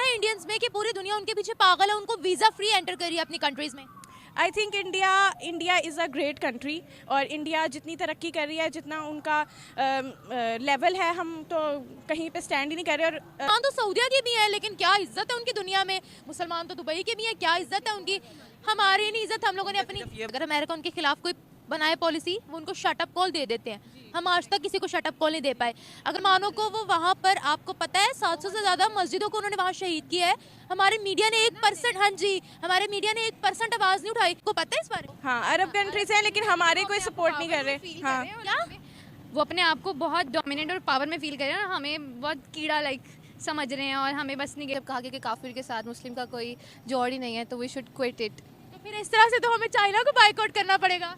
है इंडियंस में कि पूरी दुनिया उनके पीछे पागल है, उनको वीज़ा फ्री एंटर कर रही है अपनी कंट्रीज़ में? I think India is a great country और इंडिया जितनी तरक्की कर रही है, जितना उनका लेवल है, हम तो कहीं पे स्टैंड ही नहीं कर रहे। और हाँ, तो सऊदिया की भी है, लेकिन क्या इज्जत है उनकी दुनिया में। मुसलमान तो दुबई के भी है, क्या इज्जत है उनकी। हमारी नहीं इज्जत, हम लोगों ने अपनी। अगर अमेरिका उनके खिलाफ कोई बनाए पॉलिसी, वो उनको शट अप कॉल दे देते हैं। हम आज तक किसी को शट अप कॉल नहीं दे पाए। अगर मानो को वो वहाँ पर, आपको पता है 700 से ज़्यादा मस्जिदों को उन्होंने वहाँ शहीद किया है। हमारे मीडिया ने 1%, हाँ जी, हमारे मीडिया ने 1% आवाज़ नहीं उठाई। को पता है इस बारे में? हाँ, अरब कंट्रीज हैं, लेकिन हमारे कोई सपोर्ट नहीं कर रहे। हाँ, क्या वो अपने आप को बहुत डोमिनेट और पावर में फील कर रहे हैं, हमें बहुत कीड़ा लाइक समझ रहे हैं और हमें बस नहीं जब कहा कि काफिर के साथ मुस्लिम का कोई जोड़ ही नहीं है तो वी शुड क्विट इट। तो फिर इस तरह से तो हमें चाइना को बाइकआउट करना पड़ेगा।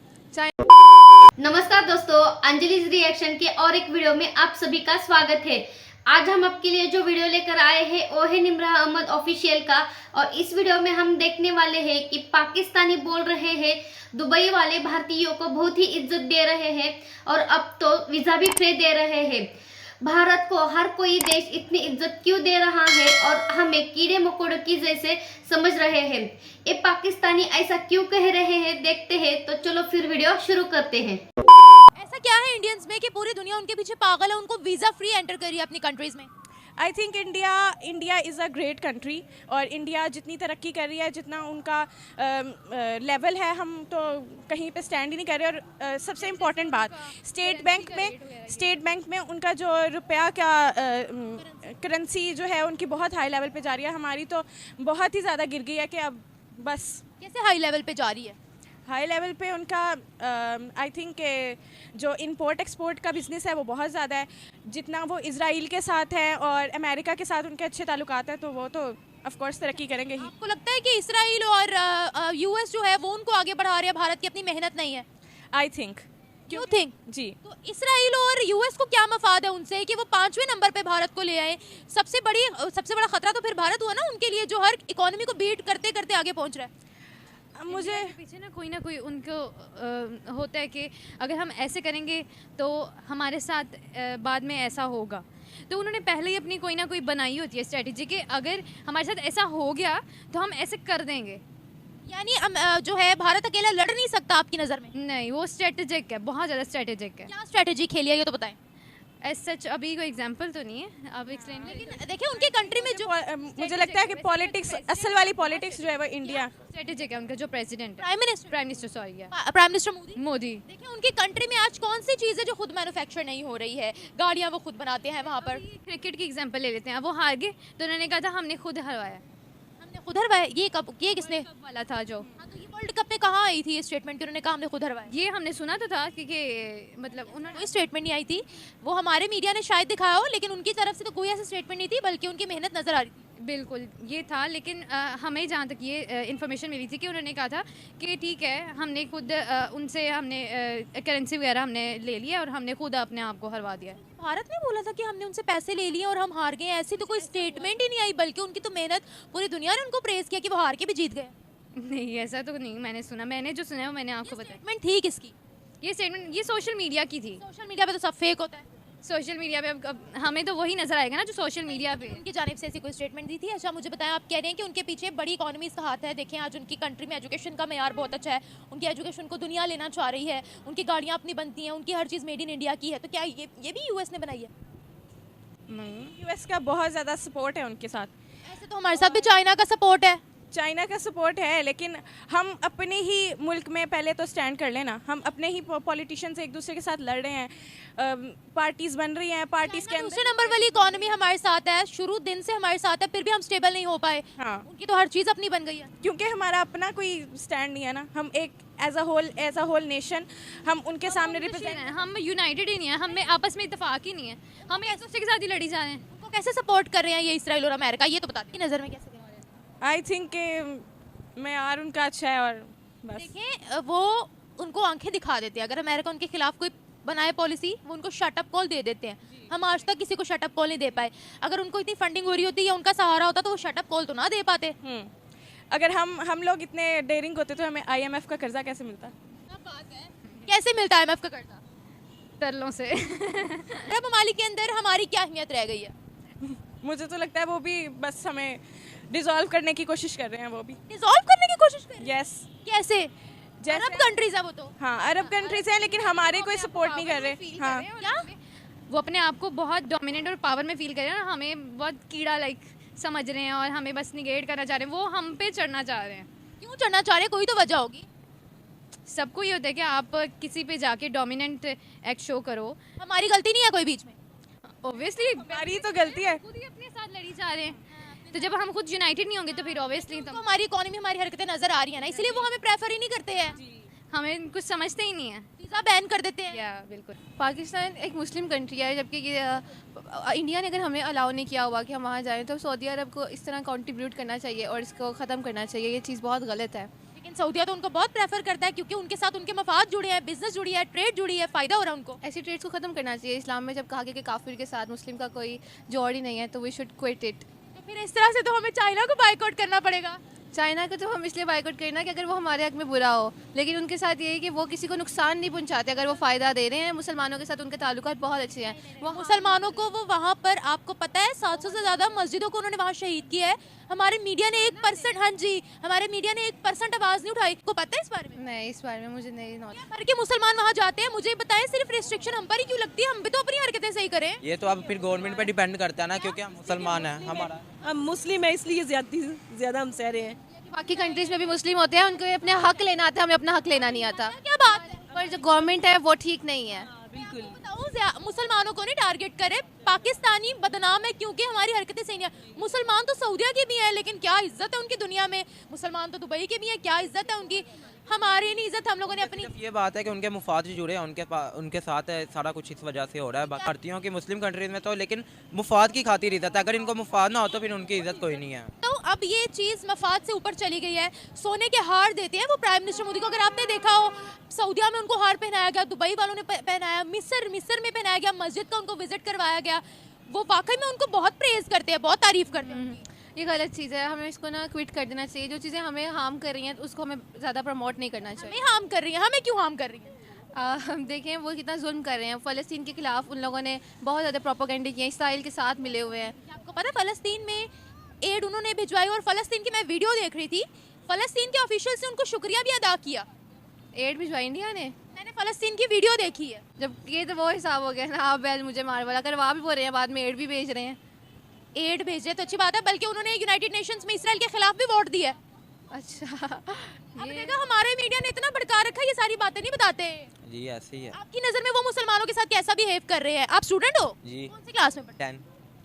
नमस्कार दोस्तों, अंजलि's रिएक्शन के और एक वीडियो में आप सभी का स्वागत है। आज हम आपके लिए जो वीडियो लेकर आए हैं वो है निम्रा अहमद ऑफिशियल का। और इस वीडियो में हम देखने वाले हैं कि पाकिस्तानी बोल रहे हैं दुबई वाले भारतीयों को बहुत ही इज्जत दे रहे हैं और अब तो वीजा भी फ्री दे रहे हैं। भारत को हर कोई देश इतनी इज्जत क्यों दे रहा है और हमें कीड़े मकोड़ों की जैसे समझ रहे हैं। ये पाकिस्तानी ऐसा क्यों कह रहे हैं, देखते हैं। तो चलो फिर वीडियो शुरू करते हैं। ऐसा क्या है इंडियंस में कि पूरी दुनिया उनके पीछे पागल है, उनको वीज़ा फ्री एंटर कर रही है अपनी कंट्रीज़ में? I think India is a great country और इंडिया जितनी तरक्की कर रही है, जितना उनका लेवल है, हम तो कहीं पे स्टैंड ही नहीं कर रहे। और सबसे इम्पॉर्टेंट बात, स्टेट बैंक में उनका जो रुपया का करेंसी जो है उनकी बहुत हाई लेवल पे जा रही है। हमारी तो बहुत ही ज़्यादा गिर गई है कि अब बस। कैसे हाई लेवल पे जा रही है? हाई लेवल पे उनका आई थिंक जो इंपोर्ट एक्सपोर्ट का बिज़नेस है वो बहुत ज़्यादा है। जितना वो इजराइल के साथ है और अमेरिका के साथ उनके अच्छे ताल्लुकात हैं, तो वो तो ऑफ कोर्स तरक्की करेंगे ही। आपको लगता है कि इसराइल और यूएस जो है वो उनको आगे बढ़ा रहे हैं, भारत की अपनी मेहनत नहीं है? आई थिंक क्यों थिंक? जी, तो इसराइल और यूएस को क्या मफाद है उनसे कि वो 5वें नंबर पे भारत को ले आए? सबसे बड़ा खतरा तो फिर भारत हुआ ना उनके लिए, जो हर इकोनॉमी को बीट करते करते आगे पहुंच रहा है। मुझे पीछे ना कोई उनको होता है कि अगर हम ऐसे करेंगे तो हमारे साथ बाद में ऐसा होगा। तो उन्होंने पहले ही अपनी कोई ना कोई बनाई होती है स्ट्रेटेजी कि अगर हमारे साथ ऐसा हो गया तो हम ऐसे कर देंगे। यानी जो है भारत अकेला लड़ नहीं सकता आपकी नज़र में? नहीं, वो स्ट्रेटेजिक है, बहुत ज़्यादा स्ट्रेटेजिक है। क्या स्ट्रेटेजी खेली है ये तो बताएं। एज सच अभी कोई एग्जांपल तो नहीं है, आप एक्सप्लेन। लेकिन देखिए उनकी कंट्री में जो मुझे लगता है कि पॉलिटिक्स, असल वाली पॉलिटिक्स जो है वो इंडिया स्ट्रेटेजिक है उनका जो प्रेसिडेंट है, प्राइम मिनिस्टर सॉरी है प्राइम मिनिस्टर मोदी। देखिए उनकी कंट्री में आज कौन सी चीज़ है जो खुद मैन्युफैक्चर नहीं हो रही है? गाड़ियाँ वो खुद बनाते हैं वहाँ पर। क्रिकेट की एग्जांपल ले लेते हैं, वो हार गए तो उन्होंने कहा था हमने खुद हरवाया। हमने खुद हरवाया? ये किसने? कप वाला था जो। हाँ, तो ये वर्ल्ड कप में कहाँ आई थी ये स्टेटमेंट कि उन्होंने कहा हमने खुद हरवाया? ये हमने सुना तो था क्योंकि मतलब उन्होंने कोई स्टेटमेंट नहीं आई थी, वो हमारे मीडिया ने शायद दिखाया हो, लेकिन उनकी तरफ से तो कोई ऐसा स्टेटमेंट नहीं थी, बल्कि उनकी मेहनत नजर आ रही थी। बिल्कुल ये था, लेकिन हमें जहाँ तक ये इन्फॉर्मेशन मिली थी कि उन्होंने कहा था कि ठीक है हमने खुद उनसे हमने करेंसी वगैरह हमने ले लिया और हमने खुद अपने आप को हरवा दिया। भारत ने बोला था कि हमने उनसे पैसे ले लिए और हम हार गए, ऐसी तो कोई स्टेटमेंट ही नहीं आई, बल्कि उनकी तो मेहनत, पूरी दुनिया ने उनको प्रेज किया कि वो हार के भी जीत गए। नहीं, ऐसा तो नहीं मैंने सुना, मैंने जो सुना है वो मैंने आपको बताया। स्टेटमेंट थी किसकी? ये स्टेटमेंट ये सोशल मीडिया की थी। सोशल मीडिया पे तो सब फेक होता है। सोशल मीडिया पे अब हमें तो वही नजर आएगा ना जो सोशल मीडिया पे। उनकी जानिब से ऐसी कोई स्टेटमेंट दी थी? अच्छा मुझे बताएं, आप कह रहे हैं कि उनके पीछे बड़ी इकोनॉमीज का हाथ है। देखें आज उनकी कंट्री में एजुकेशन का मेयार बहुत अच्छा है, उनकी एजुकेशन को दुनिया लेना चाह रही है, उनकी गाड़ियाँ अपनी बनती हैं, उनकी हर चीज़ मेड इन इंडिया की है। तो क्या ये भी यूएस ने बनाई है? यूएस का बहुत ज़्यादा सपोर्ट है उनके साथ। ऐसे तो हमारे साथ भी चाइना का सपोर्ट है। चाइना का सपोर्ट है, लेकिन हम अपने ही मुल्क में पहले तो स्टैंड कर लेना। हम अपने ही पॉलिटिशियंस एक दूसरे के साथ लड़ रहे हैं, पार्टीज बन रही हैं, पार्टीज के दूसरे अंदर। नंबर वाली इकोनॉमी हमारे साथ है, शुरू दिन से हमारे साथ है, फिर भी हम स्टेबल नहीं हो पाए। हाँ, उनकी तो हर चीज़ अपनी बन गई है। क्योंकि हमारा अपना कोई स्टैंड नहीं है ना। हम एक एज अ होल नेशन हम उनके सामने रिप्रेजेंट, हम यूनाइटेड ही नहीं है, हमें आपस में इत्तेफाक ही नहीं है, हम एक दूसरे के साथ ही लड़ी जा रहे हैं। उनको कैसे सपोर्ट कर रहे हैं ये इसराइल और अमेरिका, ये तो बताते हैं नज़र में कैसे? आई थिंक मेयार उनका अच्छा है और बस। देखें वो उनको आंखें दिखा देते हैं। अगर अमेरिका उनके खिलाफ कोई बनाए पॉलिसी, वो उनको शट अप कॉल दे देते हैं। हम आज तक किसी को शट अप कॉल नहीं दे पाए। अगर उनको इतनी फंडिंग हो रही होती या उनका सहारा होता तो वो शट अप कॉल तो ना दे पाते। अगर हम लोग इतने डेयरिंग होते तो हमें IMF का कर्जा कैसे मिलता? कैसे मिलता है IMF का कर्जा? तरलों से। अरब ममालिक के अंदर हमारी क्या अहमियत रह गई है? मुझे तो लगता है वो भी बस हमें डिसॉल्व करने की कोशिश कर रहे हैं वो भी। डिसॉल्व करने की कोशिश कर रहे हैं? यस, कैसे? जैसे अरब कंट्रीज है वो तो। हाँ, अरब कंट्रीज हैं लेकिन हमारे कोई सपोर्ट नहीं कर रहे। हाँ, क्या? वो अपने आप को बहुत डोमिनेट और पावर में फील कर रहे हैं और हमें बहुत कीड़ा लाइक समझ रहे हैं और हमें बस निगेट करना चाह रहे हैं। वो हम पे चढ़ना चाह रहे हैं। क्यों चढ़ना चाह रहे हैं? कोई तो वजह होगी। सबको ये होता है कि आप किसी पे जाके डोमिनेंट एक्ट शो करो। हमारी गलती नहीं है कोई बीच में। ऑब्वियसली हमारी तो गलती है। खुद ही अपने साथ लड़ी जा रहे हैं, तो जब हम खुद यूनाइटेड नहीं होंगे तो फिर ऑब्वियसली तो हमारी इकोनॉमी, हमारी हरकतें नजर आ रही है ना, इसलिए वो हमें प्रेफर ही नहीं करते हैं। हमें कुछ समझते ही नहीं है। वीजा बैन कर देते हैं। या बिल्कुल। पाकिस्तान एक मुस्लिम कंट्री है, जबकि ये इंडिया ने अगर हमें अलाउ नहीं किया हुआ कि हम वहाँ जाएं, तो सऊदी अरब को इस तरह कंट्रीब्यूट करना चाहिए और इसको ख़त्म करना चाहिए। ये चीज़ बहुत गलत है। लेकिन सऊदिया तो उनको बहुत प्रेफर करता है क्योंकि उनके साथ उनके मफाद जुड़े हैं, बिजनेस जुड़ी है, ट्रेड जुड़ी है, फायदा हो रहा है उनको। ऐसी ट्रेड्स को ख़त्म करना चाहिए। इस्लाम में जब कहा गया कि काफिर के साथ मुस्लिम का कोई जोड़ ही नहीं है, तो वी शुड क्विट इट। तो फिर इस तरह से तो हमें चाइना को बाइकआउट करना पड़ेगा। चाइना को तो हम इसलिए बाइकआउट करना कि अगर वो हमारे हक में बुरा हो, लेकिन उनके साथ ये है कि वो किसी को नुकसान नहीं पहुंचाते। अगर वो फ़ायदा दे रहे हैं, मुसलमानों के साथ उनके ताल्लुकात बहुत अच्छे हैं। वो मुसलमानों को, वो वहाँ पर आपको पता है 700 से ज़्यादा मस्जिदों को उन्होंने वहाँ शहीद किया है। हमारे मीडिया ने 1%, हाँ जी, हमारे मीडिया ने 1% आवाज़ नहीं उठाई। को पता है इस बारे में? नहीं, इस बारे में मुझे नहीं नॉलेज। भर के मुसलमान वहाँ जाते हैं, मुझे बताएं सिर्फ रिस्ट्रिक्शन हम पर ही क्यों लगती है? हम भी तो अपनी हरकतें सही करें। ये तो अब फिर गवर्नमेंट पे डिपेंड करता है ना, क्योंकि हम मुसलमान हैं। हमारा हम मुस्लिम है इसलिए ज़्यादा हम सह रहे हैं। बाकी कंट्रीज में भी मुस्लिम होते हैं, उनको अपने हक लेना आता है, हमें अपना हक लेना नहीं आता। क्या बात है? पर जो गवर्नमेंट है वो ठीक नहीं है। बिल्कुल। बताओ, मुसलमानों को नहीं टारगेट करे। पाकिस्तानी बदनाम है क्योंकि हमारी हरकतें सही नहीं है। मुसलमान तो सऊदिया के भी हैं, लेकिन क्या इज्जत है उनकी दुनिया में। मुसलमान तो दुबई के भी हैं, क्या इज्जत है उनकी। हमारी नहीं इज्जत, हम लोगों ने अपनी। ये बात है कि उनके मुफाद से जुड़े हैं, उनके साथ है, सारा कुछ इस वजह से हो रहा है। भारतीयों की मुस्लिम कंट्रीज में तो लेकिन मुफाद की खातिर इज्जत है। अगर इनको मुफाद ना हो तो फिर उनकी इज्जत कोई नहीं है। तो अब ये चीज़ मफाद से ऊपर चली गई है। सोने के हार देते हैं वो प्राइम मिनिस्टर मोदी को। अगर आपने देखा हो, सऊदिया में उनको हार पहनाया गया, दुबई वालों ने पहनाया, मिस्र में पहनाया गया, मस्जिद का उनको विजिट करवाया गया। वो वाकई में उनको बहुत प्रेज करते हैं, बहुत तारीफ करते हैं। ये गलत चीज़ है, हमें इसको ना क्विट कर देना चाहिए। जो चीज़ें हमें हार्म कर रही हैं उसको हमें ज़्यादा प्रमोट नहीं करना चाहिए। हमें हार्म कर रही है, हमें क्यों हार्म कर रही है? हम देखें वो कितना जुल्म कर रहे हैं। फ़लस्तीन के खिलाफ उन लोगों ने बहुत ज़्यादा प्रोपेगेंडा किया, इसराइल के साथ मिले हुए हैं। आपको पता है फ़लस्तीन में एड उन्होंने भिजवाई, और फ़लस्तीन की मैं वीडियो देख रही थी, फ़लस्तीन के ऑफिशियल से उनको शुक्रिया भी अदा किया। एड भिजवाई इंडिया ने। मैंने फ़लस्तीन की वीडियो देखी है। जब ये तो वो हिसाब हो गया ना, आप बैल मुझे मार वाला करवा भी बोल रहे हैं, बाद में एड भी भेज रहे हैं। एड भेजे तो अच्छी बात है, बल्कि उन्होंने यूनाइटेड नेशंस में इसराइल के खिलाफ भी वोट दिया। अच्छा, अब देखा हमारे मीडिया ने इतना भड़का रखा है, ये सारी बातें नहीं बताते। जी ऐसे ही है। आपकी नज़र में वो मुसलमानों के साथ कैसा बिहेव कर रहे हैं? आप स्टूडेंट हो? जी। कौन सी क्लास में पढ़ते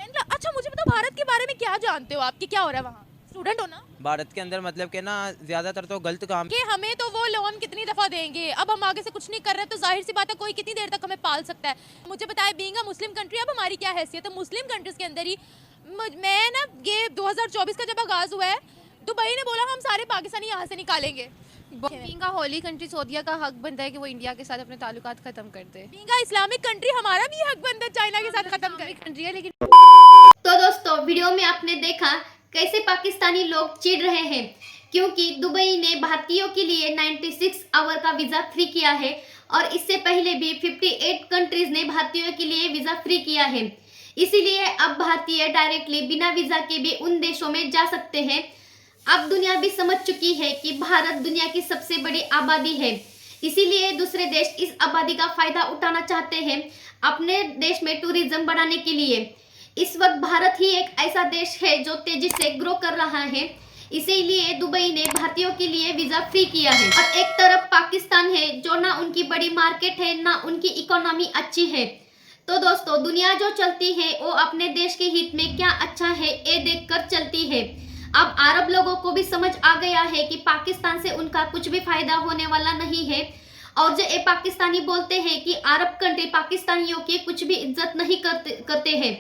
10 हैं? अच्छा, मुझे बताओ भारत के बारे में क्या जानते हो आपकी, क्या हो रहा है वहाँ? स्टूडेंट हो ना? भारत के अंदर मतलब कि ना ज़्यादातर तो गलत काम कि हमें तो वो लोन कितनी दफ़ा देंगे, अब हम आगे से कुछ नहीं कर रहे, तो जाहिर सी बात है कोई कितनी देर तक हमें पाल सकता है। मुझे बताए, बीइंग अ मुस्लिम कंट्री, अब हमारी क्या हैसियत है मुस्लिम कंट्रीज़ के अंदर ही। मैं ना, ये 2024 का जब आगाज़ हुआ है, दुबई ने बोला हम सारे पाकिस्तानी यहाँ से निकालेंगे। बीइंग अ होली कंट्री, सऊदीया का हक बनता है कि वो इंडिया के साथ अपने ताल्लुकात ख़त्म कर दे। बीइंग अ इस्लामिक कंट्री, हमारा भी हक बनता है चाइना के साथ ख़त्म करें। कंट्री है लेकिन। तो दोस्तों, वीडियो में आपने देखा कैसे पाकिस्तानी लोग चिढ़ रहे हैं क्योंकि दुबई ने भारतीयों के लिए 96 आवर का वीज़ा फ्री किया है, और इससे पहले भी 58 कंट्रीज ने भारतीयों के लिए वीज़ा फ्री किया है। इसीलिए अब भारतीय डायरेक्टली बिना वीज़ा के भी उन देशों में जा सकते हैं। अब दुनिया भी समझ चुकी है कि भारत दुनिया की सबसे बड़ी आबादी है, इसीलिए दूसरे देश इस आबादी का फायदा उठाना चाहते हैं अपने देश में टूरिज्म बढ़ाने के लिए। इस वक्त भारत ही एक ऐसा देश है जो तेजी से ग्रो कर रहा है, इसीलिए दुबई ने भारतीयों के लिए वीजा फ्री किया है। और एक तरफ पाकिस्तान है जो ना उनकी बड़ी मार्केट है ना उनकी इकोनॉमी अच्छी है। तो दोस्तों, दुनिया जो चलती है वो अपने देश के हित में क्या अच्छा है ये देखकर चलती है। अब अरब लोगों को भी समझ आ गया है कि पाकिस्तान से उनका कुछ भी फायदा होने वाला नहीं है, और जो ये पाकिस्तानी बोलते हैं कि अरब कंट्री पाकिस्तानियों की कुछ भी इज्जत नहीं करते हैं।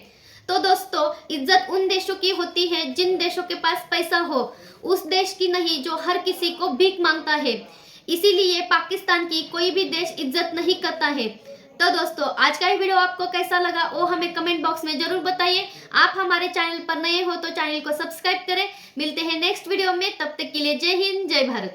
तो दोस्तों, इज्जत उन देशों की होती है जिन देशों के पास पैसा हो, उस देश की नहीं जो हर किसी को भीख मांगता है। इसीलिए पाकिस्तान की कोई भी देश इज्जत नहीं करता है। तो दोस्तों, आज का ये वीडियो आपको कैसा लगा वो हमें कमेंट बॉक्स में जरूर बताइए। आप हमारे चैनल पर नए हो तो चैनल को सब्सक्राइब करें। मिलते हैं नेक्स्ट वीडियो में, तब तक के लिए जय हिंद, जय भारत।